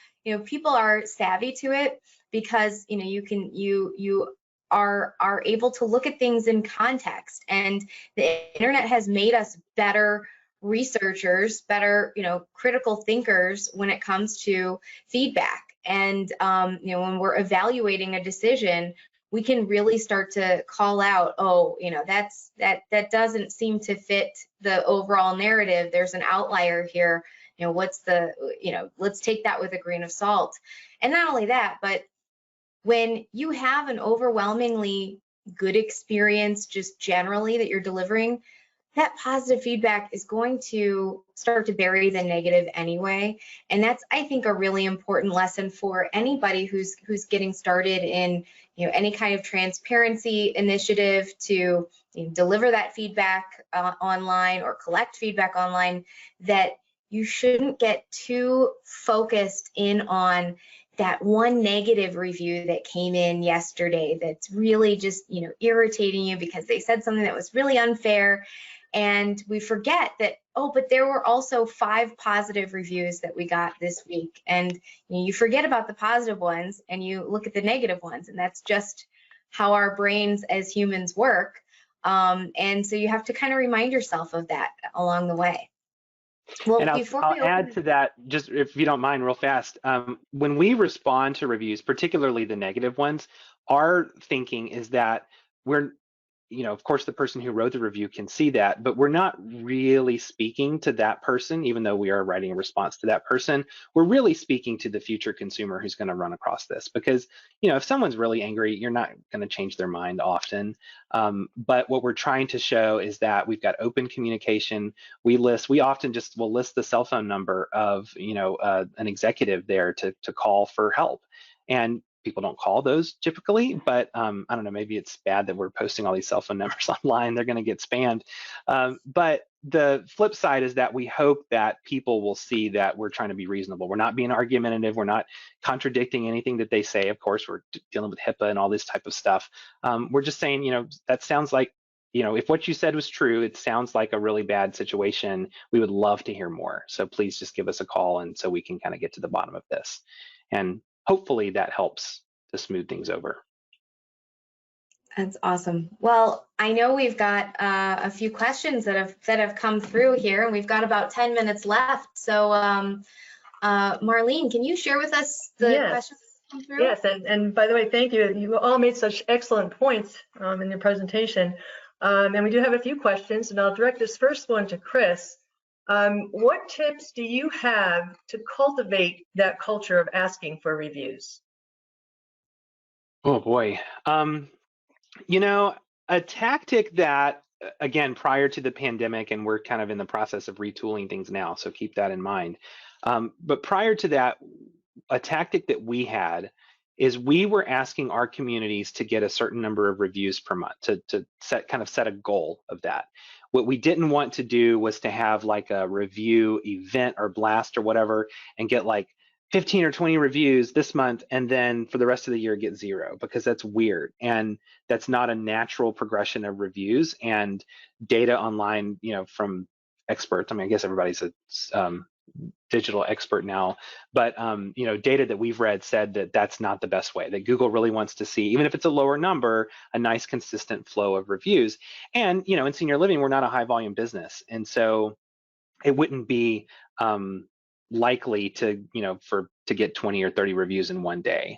people are savvy to it, because you are able to look at things in context, and the internet has made us better researchers, better critical thinkers when it comes to feedback. And when we're evaluating a decision, we can really start to call out, that doesn't seem to fit the overall narrative. There's an outlier here. Let's take that with a grain of salt. And not only that, but when you have an overwhelmingly good experience just generally that you're delivering, that positive feedback is going to start to bury the negative anyway. And that's, I think, a really important lesson for anybody who's getting started in any kind of transparency initiative to deliver that feedback online or collect feedback online, that you shouldn't get too focused in on that one negative review that came in yesterday that's really just irritating you because they said something that was really unfair. And we forget that, but there were also 5 positive reviews that we got this week. And you forget about the positive ones and you look at the negative ones. And that's just how our brains as humans work. And so you have to kind of remind yourself of that along the way. Well, and I'll add to that, just if you don't mind, real fast. When we respond to reviews, particularly the negative ones, our thinking is that we're, of course, the person who wrote the review can see that, but we're not really speaking to that person, even though we are writing a response to that person. We're really speaking to the future consumer who's going to run across this, because, if someone's really angry, you're not going to change their mind often. But what we're trying to show is that we've got open communication. We often just will list the cell phone number of, an executive there to call for help. And people don't call those typically, but I don't know, maybe it's bad that we're posting all these cell phone numbers online. They're going to get spammed. But the flip side is that we hope that people will see that we're trying to be reasonable. We're not being argumentative. We're not contradicting anything that they say. Of course, we're dealing with HIPAA and all this type of stuff. We're just saying, that sounds like, if what you said was true, it sounds like a really bad situation. We would love to hear more. So please just give us a call, and so we can kind of get to the bottom of this. And hopefully that helps to smooth things over. That's awesome. Well, I know we've got a few questions that have come through here, and we've got about 10 minutes left. So, Marlene, can you share with us the questions that come through? Yes, and by the way, thank you. You all made such excellent points in your presentation. And we do have a few questions, and I'll direct this first one to Chris. What tips do you have to cultivate that culture of asking for reviews? Oh boy. You know, a tactic that, again, prior to the pandemic, and we're kind of in the process of retooling things now, so keep that in mind. But prior to that, a tactic that we had is we were asking our communities to get a certain number of reviews per month, to set a goal of that. What we didn't want to do was to have like a review event or blast or whatever and get like 15 or 20 reviews this month and then for the rest of the year get 0, because that's weird and that's not a natural progression of reviews. And data online, you know, from experts, I mean, I guess everybody's a digital expert now, but you know, data that we've read said that that's not the best way, that Google really wants to see, even if it's a lower number, a nice consistent flow of reviews. And you know, in senior living, we're not a high volume business, and so it wouldn't be likely to, you know, to get 20 or 30 reviews in one day.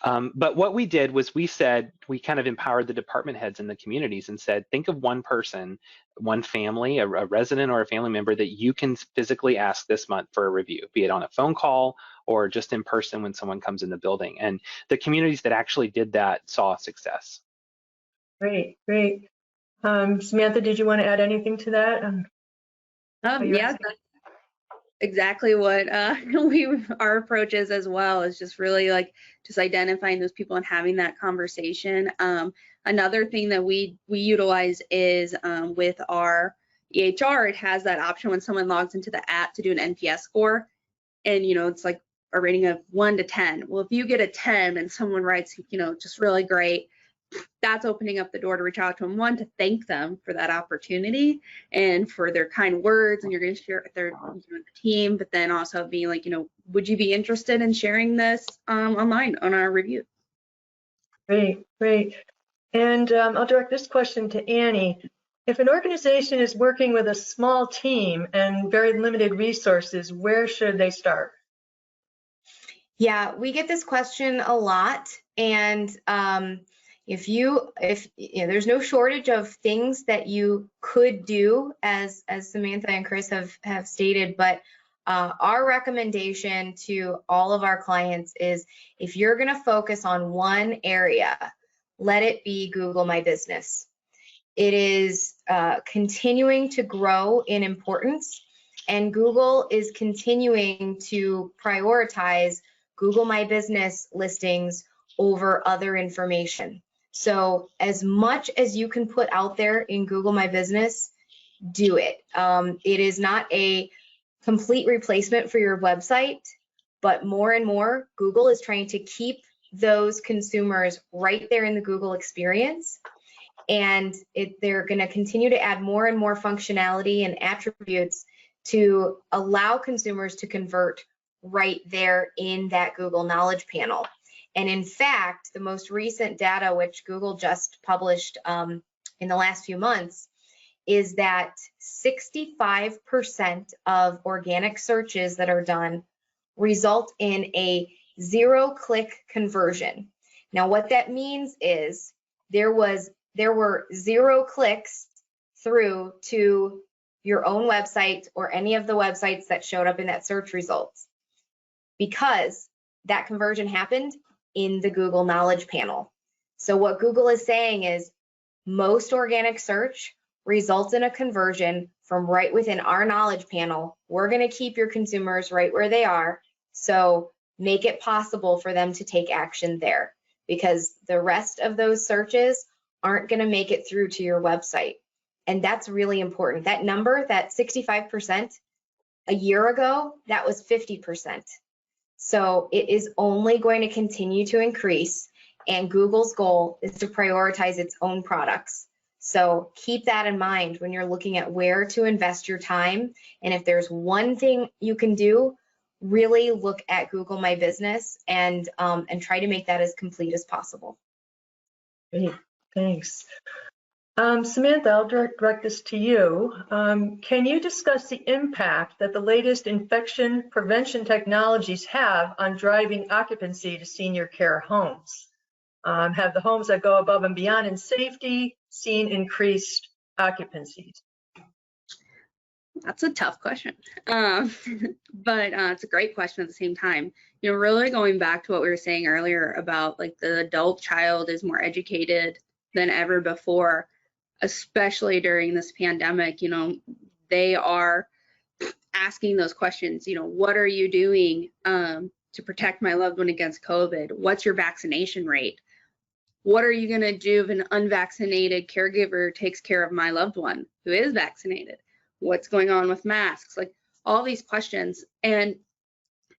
But what we did was we kind of empowered the department heads in the communities and said, think of one person, one family, a resident or a family member that you can physically ask this month for a review, be it on a phone call or just in person when someone comes in the building. And the communities that actually did that saw success. Great, great. Samantha, did you want to add anything to that? Yeah, that's exactly what our approach is as well, is just really like just identifying those people and having that conversation. Another thing that we utilize is with our EHR, it has that option when someone logs into the app to do an NPS score, and you know, it's like a rating of 1 to 10. Well, if you get a 10 and someone writes, you know, just really great, that's opening up the door to reach out to them, one, to thank them for that opportunity and for their kind words, and you're going to share with their the team, but then also being like, you know, would you be interested in sharing this online on our review? Great, great. And I'll direct this question to Annie. If an organization is working with a small team and very limited resources, where should they start? Yeah, we get this question a lot, and if you know, there's no shortage of things that you could do, as Samantha and Chris have stated, but our recommendation to all of our clients is, if you're going to focus on one area, let it be Google My Business. It is continuing to grow in importance, and Google is continuing to prioritize Google My Business listings over other information. So as much as you can put out there in Google My Business, do it. It is not a complete replacement for your website, but more and more, Google is trying to keep those consumers right there in the Google experience. And they're going to continue to add more and more functionality and attributes to allow consumers to convert right there in that Google Knowledge Panel. And in fact, the most recent data, which Google just published in the last few months, is that 65% of organic searches that are done result in a 0-click conversion. Now, what that means is there were 0 clicks through to your own website or any of the websites that showed up in that search results, because that conversion happened in the Google Knowledge Panel. So what Google is saying is, most organic search results in a conversion from right within our Knowledge Panel. We're going to keep your consumers right where they are, so make it possible for them to take action there, because the rest of those searches aren't going to make it through to your website. And that's really important. That number, that 65%, a year ago, that was 50%. So it is only going to continue to increase, and Google's goal is to prioritize its own products. So keep that in mind when you're looking at where to invest your time. And if there's one thing you can do, really look at Google My Business and try to make that as complete as possible. Great, Thanks. Samantha, I'll direct this to you. Can you discuss the impact that the latest infection prevention technologies have on driving occupancy to senior care homes? Have the homes that go above and beyond in safety seen increased occupancies? That's a tough question, but it's a great question at the same time. You know, really going back to what we were saying earlier about like the adult child is more educated than ever before, especially during this pandemic. You know, they are asking those questions. You know, what are you doing to protect my loved one against COVID? What's your vaccination rate? What are you going to do if an unvaccinated caregiver takes care of my loved one who is vaccinated? What's going on with masks? Like all these questions. And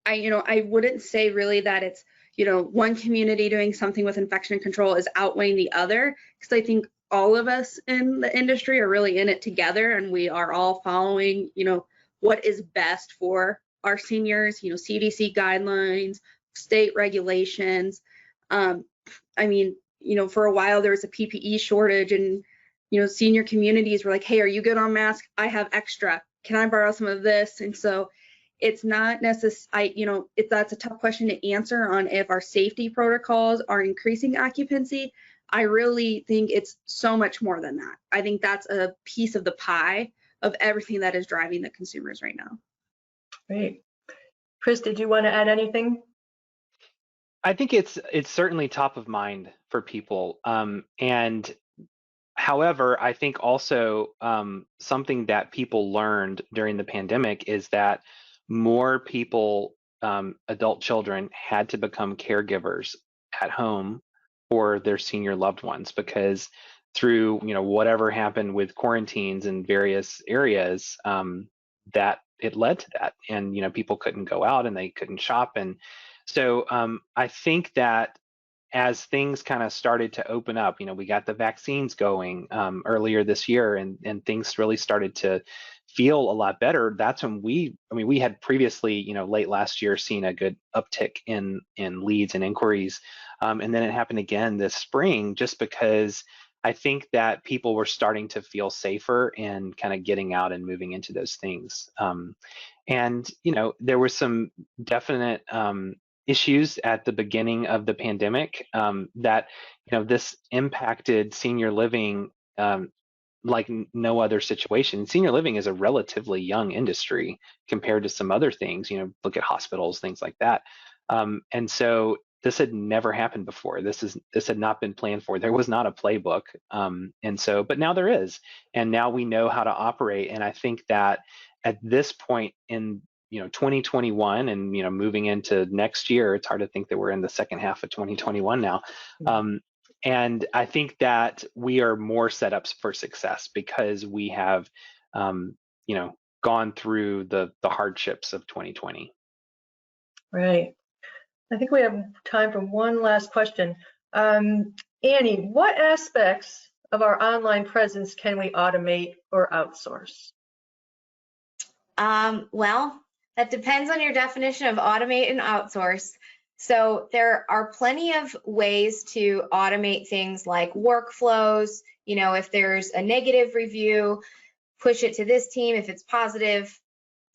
I wouldn't say really that it's, you know, one community doing something with infection control is outweighing the other, because I think all of us in the industry are really in it together, and we are all following, you know, what is best for our seniors, you know, CDC guidelines, state regulations. I mean, you know, for a while there was a PPE shortage, and, you know, senior communities were like, hey, are you good on masks? I have extra. Can I borrow some of this? And so it's not necessary, you know, that's a tough question to answer on if our safety protocols are increasing occupancy. I really think it's so much more than that. I think that's a piece of the pie of everything that is driving the consumers right now. Great. Chris, did you want to add anything? I think it's certainly top of mind for people. And however, I think also something that people learned during the pandemic is that more people, adult children, had to become caregivers at home for their senior loved ones, because through, you know, whatever happened with quarantines in various areas, that it led to that. And, you know, people couldn't go out and they couldn't shop. And so I think that as things kind of started to open up, you know, we got the vaccines going earlier this year, and things really started to feel a lot better. That's when we had previously, you know, late last year seen a good uptick in leads and inquiries. And then it happened again this spring, just because I think that people were starting to feel safer and kind of getting out and moving into those things. And, you know, there were some definite issues at the beginning of the pandemic that, you know, this impacted senior living like no other situation. Senior living is a relatively young industry compared to some other things, you know, look at hospitals, things like that. And so this had never happened before. This had not been planned for. There was not a playbook. And so, but now there is, and now we know how to operate. And I think that at this point in, you know, 2021 and, you know, moving into next year, it's hard to think that we're in the second half of 2021 now. And I think that we are more set up for success because we have, you know, gone through the hardships of 2020. Right. I think we have time for one last question. Annie, what aspects of our online presence can we automate or outsource? Well, that depends on your definition of automate and outsource. So there are plenty of ways to automate things like workflows. You know, if there's a negative review, push it to this team. If it's positive,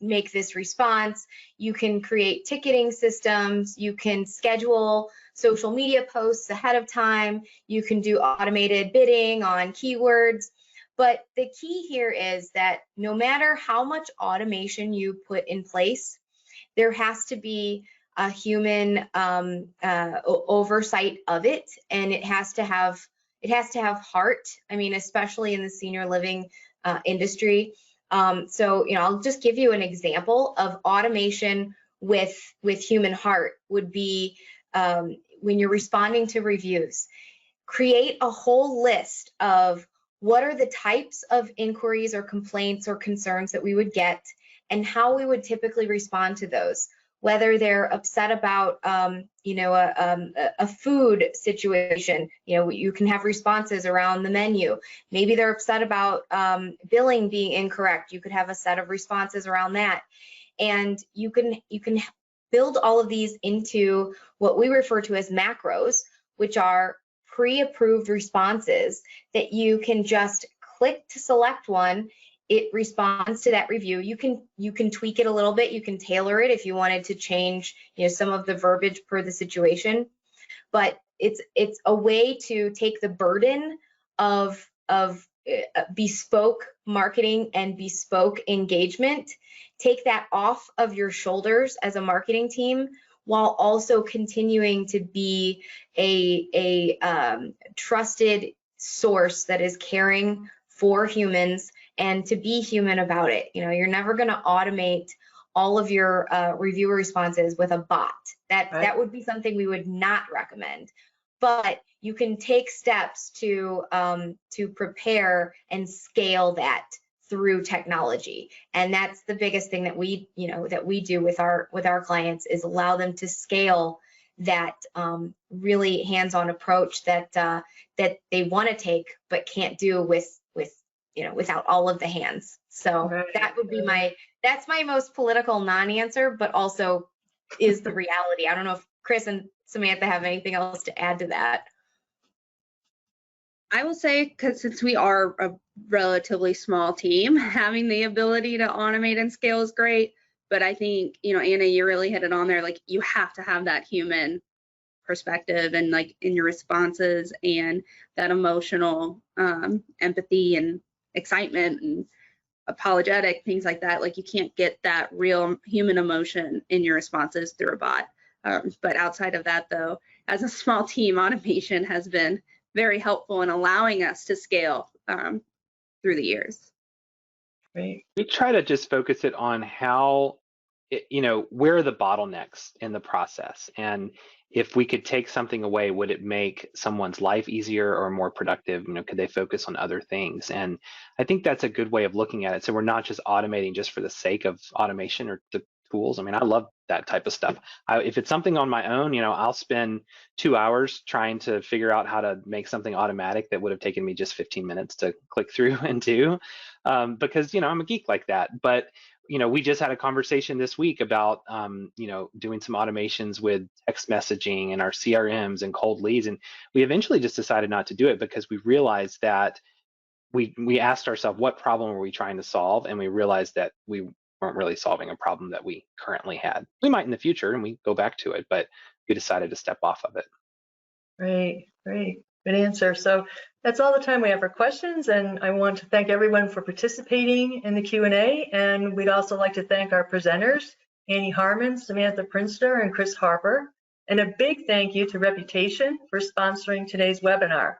make this response. You can create ticketing systems. You can schedule social media posts ahead of time. You can do automated bidding on keywords. But the key here is that no matter how much automation you put in place, there has to be a human oversight of it, and it has to have heart. I mean, especially in the senior living industry. So, you know, I'll just give you an example of automation with human heart would be when you're responding to reviews. Create a whole list of what are the types of inquiries or complaints or concerns that we would get and how we would typically respond to those. Whether they're upset about, you know, a food situation, you know, you can have responses around the menu. Maybe they're upset about billing being incorrect. You could have a set of responses around that. And you can build all of these into what we refer to as macros, which are pre-approved responses that you can just click to select one. It responds to that review. You can tweak it a little bit. You can tailor it if you wanted to change, some of the verbiage per the situation. But it's a way to take the burden of bespoke marketing and bespoke engagement, take that off of your shoulders as a marketing team, while also continuing to be a trusted source that is caring for humans and to be human about it. You're never going to automate all of your reviewer responses with a bot. That would be something we would not recommend. But you can take steps to prepare and scale that through technology, and that's the biggest thing that we do with our clients, is allow them to scale that really hands-on approach that they want to take but can't do without all of the hands. So that would be that's my most political non-answer, but also is the reality. I don't know if Chris and Samantha have anything else to add to that. I will say, because since we are a relatively small team, having the ability to automate and scale is great. But I think, Anna, you really hit it on there. Like, you have to have that human perspective and in your responses, and that emotional empathy and excitement and apologetic things like that. Like, you can't get that real human emotion in your responses through a bot. But outside of that, though, as a small team, automation has been very helpful in allowing us to scale through the years. Great. We try to just focus it on how, where are the bottlenecks in the process? And if we could take something away, would it make someone's life easier or more productive? Could they focus on other things? And I think that's a good way of looking at it. So we're not just automating just for the sake of automation or the tools. I mean, I love that type of stuff. If it's something on my own, I'll spend 2 hours trying to figure out how to make something automatic that would have taken me just 15 minutes to click through and do, because, I'm a geek like that. But, we just had a conversation this week about, doing some automations with text messaging and our CRMs and cold leads. And we eventually just decided not to do it because we realized that we asked ourselves, what problem were we trying to solve? And we realized that we weren't really solving a problem that we currently had. We might in the future, and we go back to it, but we decided to step off of it. Great. Good answer. So that's all the time we have for questions, and I want to thank everyone for participating in the Q&A, and we'd also like to thank our presenters, Annie Haarmann, Samantha Prinster, and Chris Harper, and a big thank you to Reputation for sponsoring today's webinar.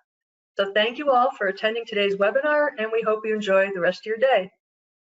So thank you all for attending today's webinar, and we hope you enjoy the rest of your day.